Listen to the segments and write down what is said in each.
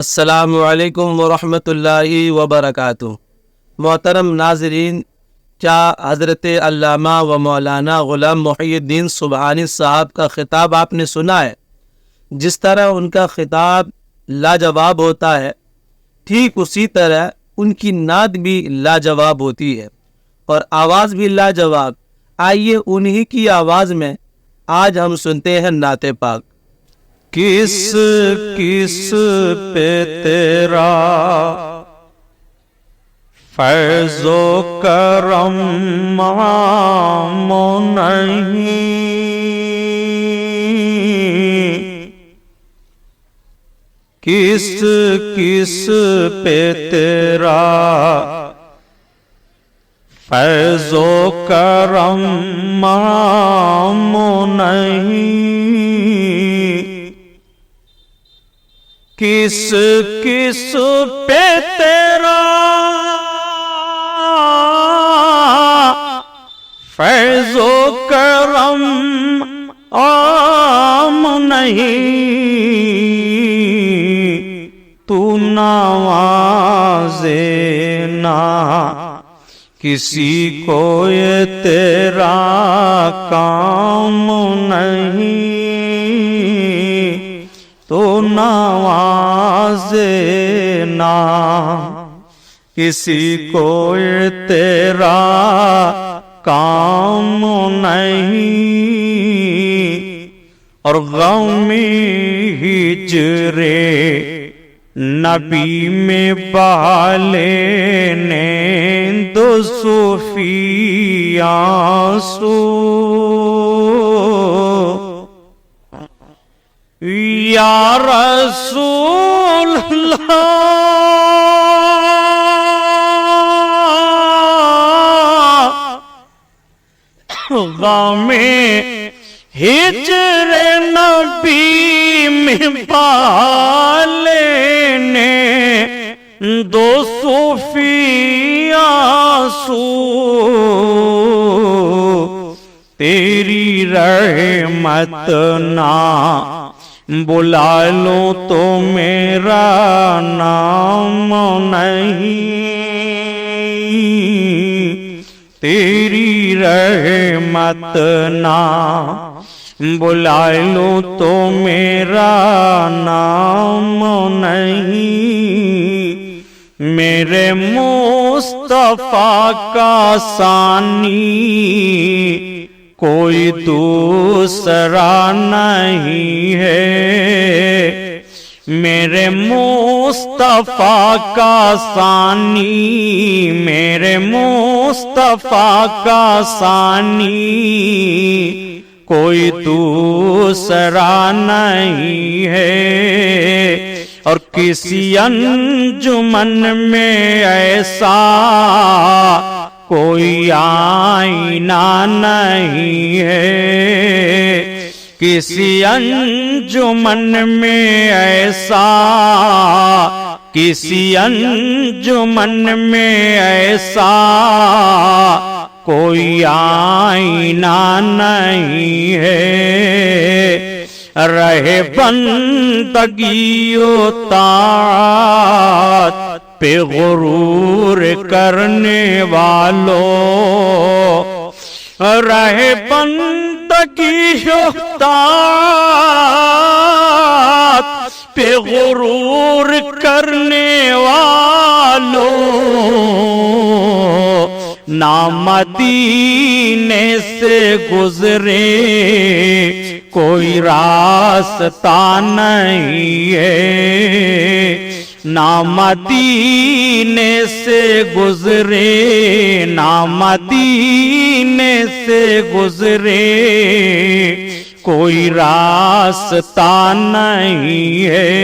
السلام علیکم ورحمۃ اللہ وبرکاتہ۔ محترم ناظرین، کیا حضرت علامہ و مولانا غلام محی الدین سبحانی صاحب کا خطاب آپ نے سنا ہے؟ جس طرح ان کا خطاب لاجواب ہوتا ہے، ٹھیک اسی طرح ان کی نعت بھی لاجواب ہوتی ہے اور آواز بھی لاجواب۔ آئیے انہی کی آواز میں آج ہم سنتے ہیں نعت پاک۔ کس کس پہ تیرا فیض و کرم مام نہیں، کس کس پہ تیرا فیض و کرم مام نہیں، کس کس پہ تیرا فیض و کرم عام نہیں، تو نوازے نہ کسی کو یہ تیرا کام نہیں، تو نوازے نہ کسی کو یہ تیرا کام نہیں، اور غم ہجر نبی میں بالے نے دو صوفی آنسو، یا رسول اللہ غم ہجر نبی میں بالے نے دو صوفی آنسو، تیری رحمت نہ بلا لوں تو میرا نام نہیں، تیری رحمت نہ بلا لوں تو میرا نام نہیں، میرے مصطفیٰ کا ثانی کوئی دوسرا نہیں ہے، میرے مصطفیٰ کا ثانی، میرے مصطفیٰ کا ثانی کوئی دوسرا نہیں ہے، اور کسی انجمن میں ایسا کوئی آئینہ نہیں ہے، کسی انجمن میں ایسا، کسی انجمن میں ایسا کوئی آئینہ نہیں ہے، رہے بندگی و طاعت پہ غرور کرنے والوں، رہے بندگی و طاعت پہ غرور کرنے والوں، نہ مدینے سے گزرے کوئی راستہ نہیں ہے، نہ مدینے سے گزرے، نہ مدینے سے گزرے کوئی راستہ نہیں ہے،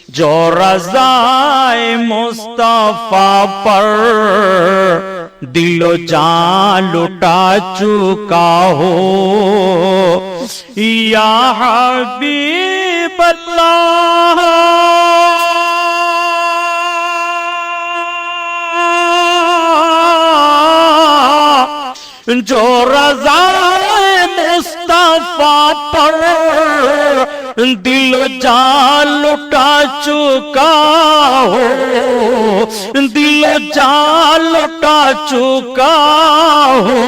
جو رضائے مصطفیٰ پر دل و جان لٹا چکا ہو، یا حبیب اللہ جو رضا مصطفیٰ پر دل جان لٹا چکا ہو، دل جان لٹا چکا ہو،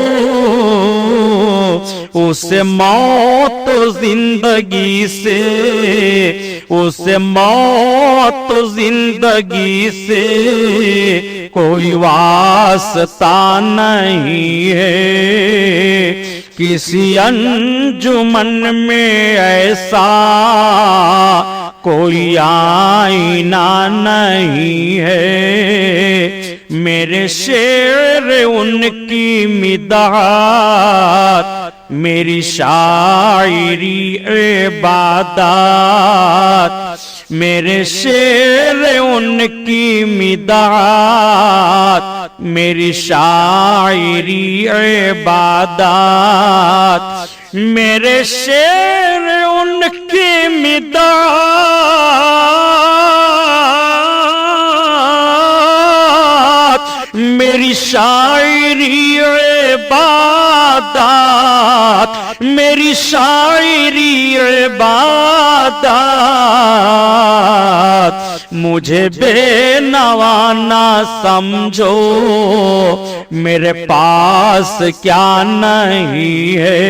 اسے موت زندگی سے، اسے موت زندگی سے کوئی واسطہ نہیں ہے۔ کسی انجمن میں ایسا کوئی آئینہ نہیں ہے، میرے شعر ان کی مداحت، میری شاعری عبادات، میرے شعر ان کی مداحت، میری شاعری عبادات، میرے شعر ان کی مداحت، میری شاعری عبادات، میری شاعری عبادات، مجھے بے نوا نہ سمجھو، میرے پاس کیا نہیں ہے،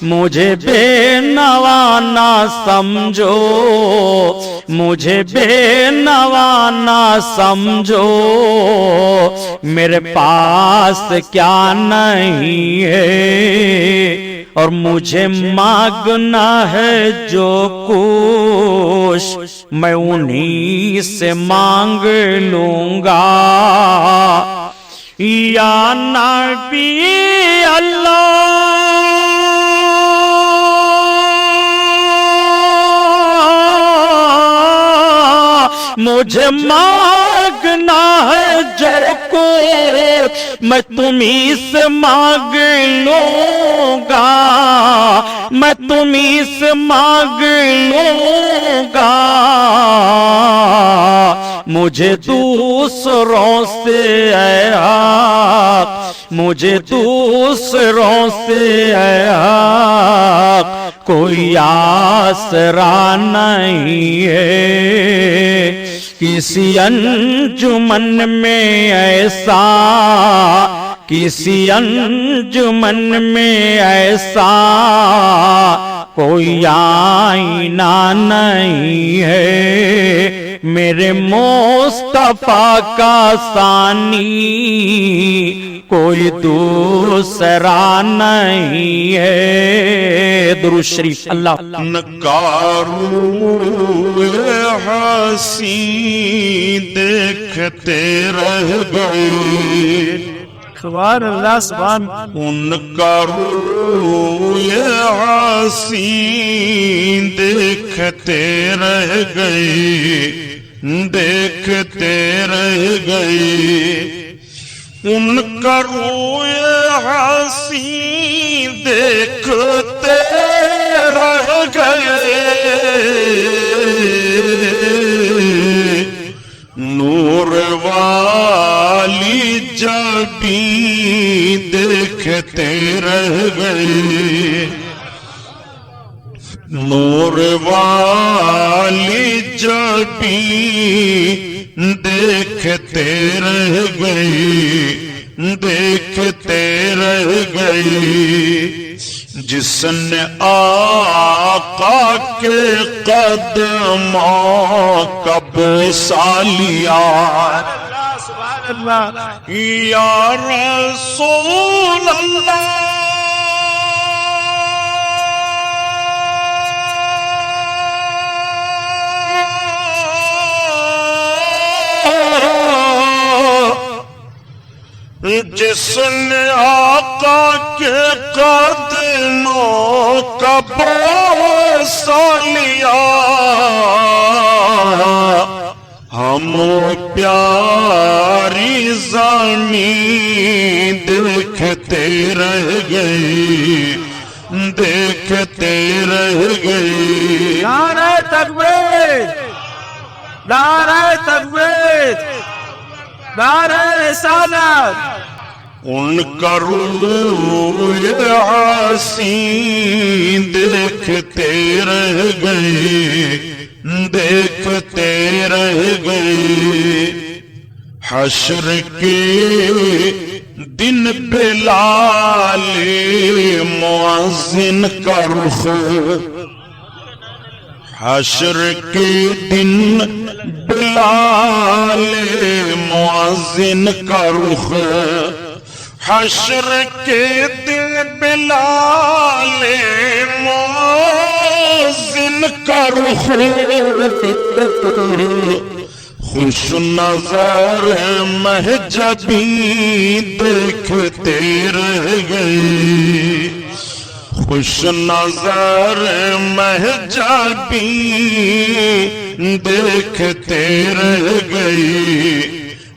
مجھے بے نوا نہ سمجھو، مجھے بے نوا نہ سمجھو، میرے پاس کیا نہیں ہے، اور مجھے مانگنا ہے جو کچھ میں انہی سے مانگ لوں گا۔ یا نبی اللہ مجھے مانگنا ہے جو کچھ میں تمہیں سے مانگ لوں گا، میں تمہیں سے مانگ لوں گا، مجھے دوسروں سے اے حق، مجھے دوسروں سے اے حق کوئی آسرا نہیں ہے، کسی انجمن میں ایسا، کسی انجمن میں ایسا کوئی آئینہ نہیں ہے، میرے مصطفیٰ کا ثانی کوئی دوسرا نہیں ہے۔ درود شریف اللہ نکارو حسین دیکھتے رہ گئے، سبحان اللہ سبحان ان کا روح حسین دیکھتے رہ گئے، دیکھتے رہ گئے، ان کا روح حسین دیکھتے رہ گئے، نور والی جبی دیکھتے رہ گئے، نور والی جبی دیکھتے رہ گئے، دیکھتے رہ گئے، جس نے آقا کے قدموں کا بوسہ لیا، یا رسول اللہ جس نے آقا کے قدموں کا بوسہ لیا، ہم پیاری زمین دیکھتے رہ گئے، دیکھتے رہ گئے، نعرہ تکبیر، نعرہ تکبیر، نعرہ رسالت، ان کا روئے حسین دیکھتے رہ گئے، دیکھتے رہ گئے۔ حشر کے دن بلال مؤذن کا رخ، حشر کے دن بلال مؤذن کا رخ، حشر کے دن بلال مؤذن کا رخ، خوش نظر مہجبی دیکھتے رہ گئے، خوش نظر مہجبی دیکھتے رہ گئے۔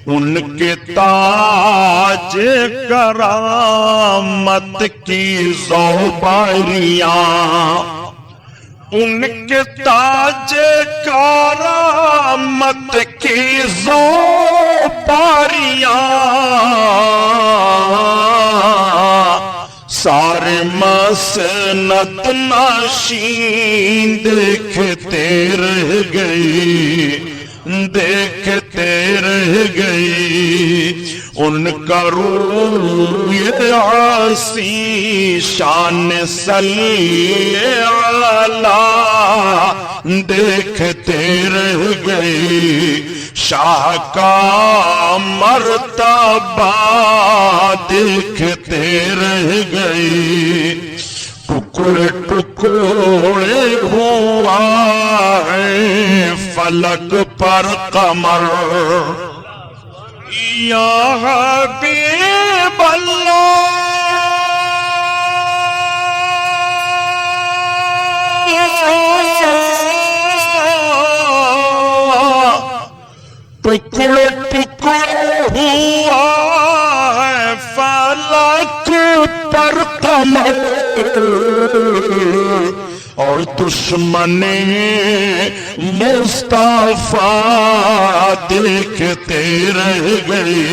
ان کے تاج کرامت کی زوباریاں، ان کے تاج کرامت کی زوباریاں، سارے مسند نشین دیکھتے رہ گئے، دیکھتے رہ گئے۔ ان کا روئے عاصی شان صلی علی دیکھتے رہ گئے، شاہ کا مرتبہ دیکھتے رہ گئے۔ ٹکڑے ٹکڑے ہوا ہے فلک پر قمر، یا حبیب اللہ ٹکڑے ٹکڑے ہوا ہے فلک پر قمر، اور دشمن مصطفیٰ دیکھتے رہ گئے،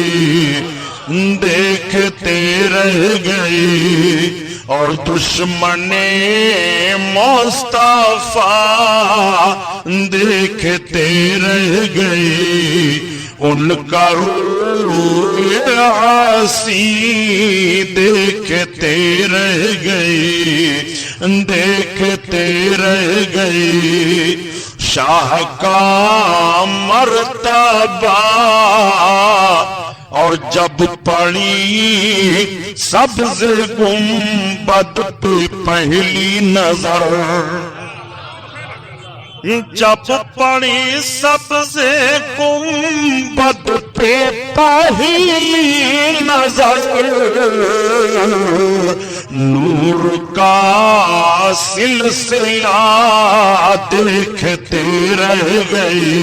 دیکھتے رہ گئے، اور دشمن مصطفیٰ دیکھتے رہ گئے۔ ان کا روئے عاصی دیکھتے رہ گئے، دیکھتے رہ گئے، شاہ کا مرتبہ۔ اور جب پڑی سبز گنبد پہ پہلی نظر، جب پڑی سبز گنبد پہ پہلی نظر، نور کا سلسلہ دیکھتے رہ گئے،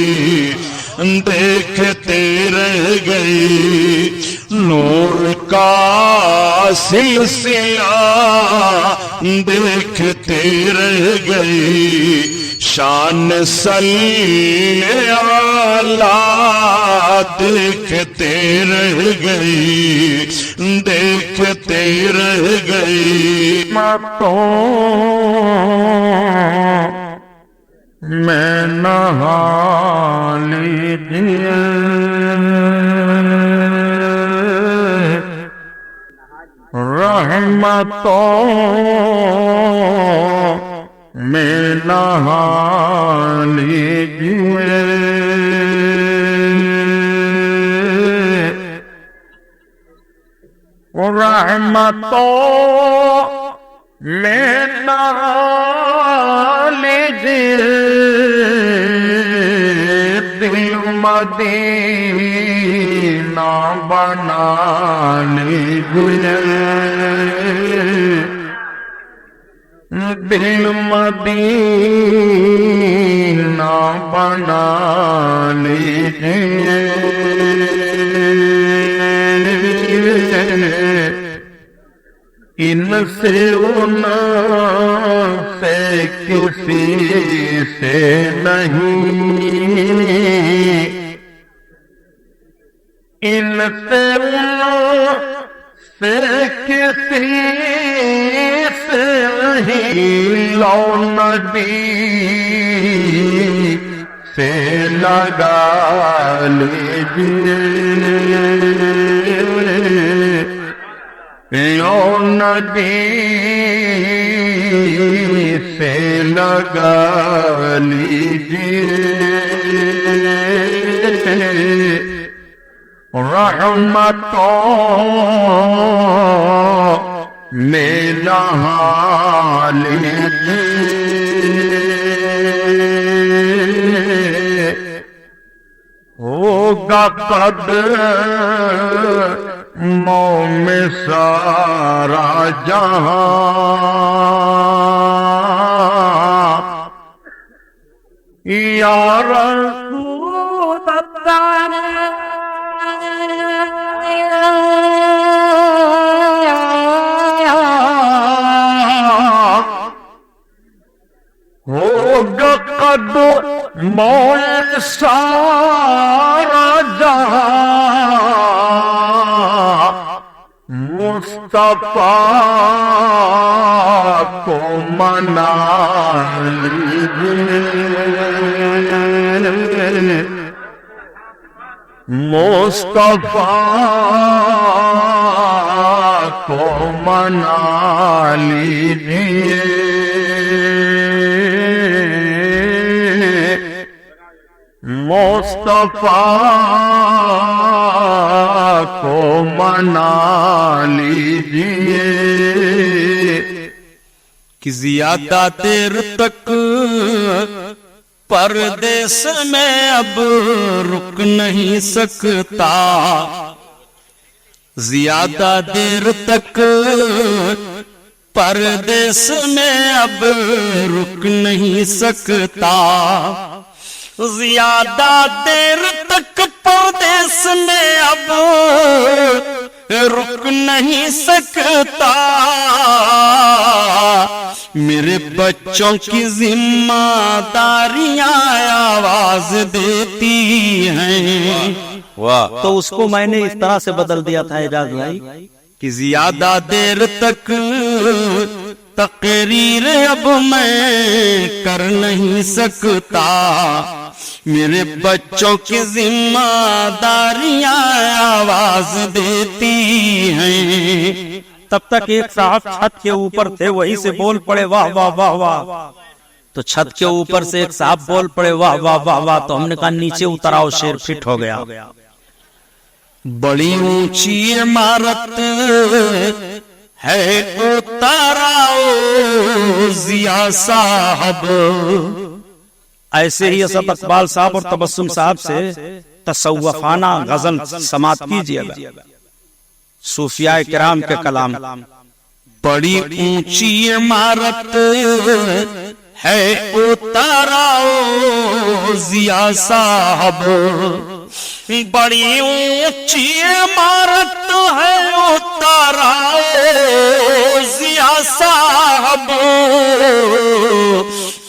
دیکھتے رہ گئے، نور کا سلسلہ دیکھتے رہ گئے، شان صلی علی دیکھتے رہ گئے، دیکھتے رہ گئے۔ میں نہا لیجیے رحمتوں میں نہا لیجیے، رحمتوں میں نہا لیجیے، دل مدینہ بنا لیجیے، دل مدینہ بنا لیجیے، ان سے ان سے کسی سے نہیں، ان سے ان سے کسی سے نہیں لو نبی سے لگا لیجیے لو نبی سے لگا لیجیے رحمتوں میں نہا لیجیے ہوگا قدموں میں سارا جہاں یا رسول ہوگا قدموں میں سارا جہاں مصطفیٰ کو منا لیجیے مصطفیٰ کو منا لیجیے مصطفیٰ کو منا لیجیے کہ زیادہ دیر تک پردیس میں اب رک نہیں سکتا زیادہ دیر تک پردیس میں اب رک نہیں سکتا زیادہ دیر تک پردیس میں اب رک نہیں سکتا میرے بچوں کی ذمہ داریاں آواز دیتی ہیں تو اس کو میں نے اس طرح سے بدل دیا تھا اعجاز بھائی کہ زیادہ دیر تک تقریر اب میں کر نہیں سکتا میرے بچوں کی ذمہ داریاں آواز دیتی ہیں تب تک ایک صاحب چھت کے اوپر تھے وہی سے بول پڑے واہ واہ واہ واہ تو چھت کے اوپر سے ایک صاحب بول پڑے واہ واہ واہ واہ تو ہم نے کہا نیچے اتراؤ شیر فٹ ہو گیا بڑی اونچی عمارت ہے اتراؤ ضیاء صاحب ایسے ہی اسد اقبال صاحب اور تبسم صاحب سے تصوفانہ غزل سماعت کیجیے گا صوفیاء کرام کے کلام بڑی اونچی عمارت ہے اتراؤ ضیاء صاحب بڑی اونچی عمارت ہے اتراؤ ضیاء صاحب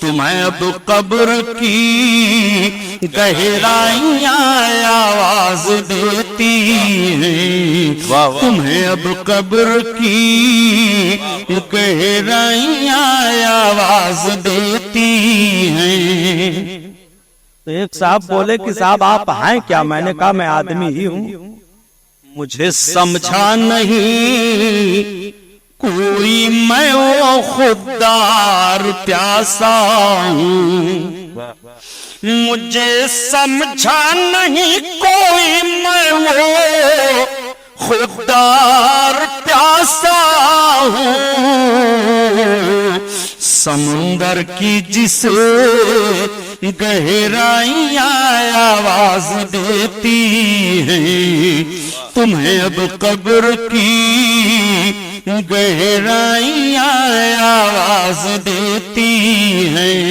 تمہیں اب قبر کی گہرائیاں آواز دیتی ہیں تمہیں اب قبر کی گہرائیاں آواز دیتی ہیں تو ایک صاحب بولے کہ صاحب آپ ہیں کیا میں نے کہا میں آدمی ہی ہوں مجھے سمجھا نہیں کوئی میں وہ خوددار پیاسا ہوں مجھے سمجھا نہیں کوئی میں وہ خوددار پیاسا ہوں سمندر کی جسے گہرائیاں آواز دیتی ہیں تمہیں اب قبر کی گہرائیاں آواز دیتی ہیں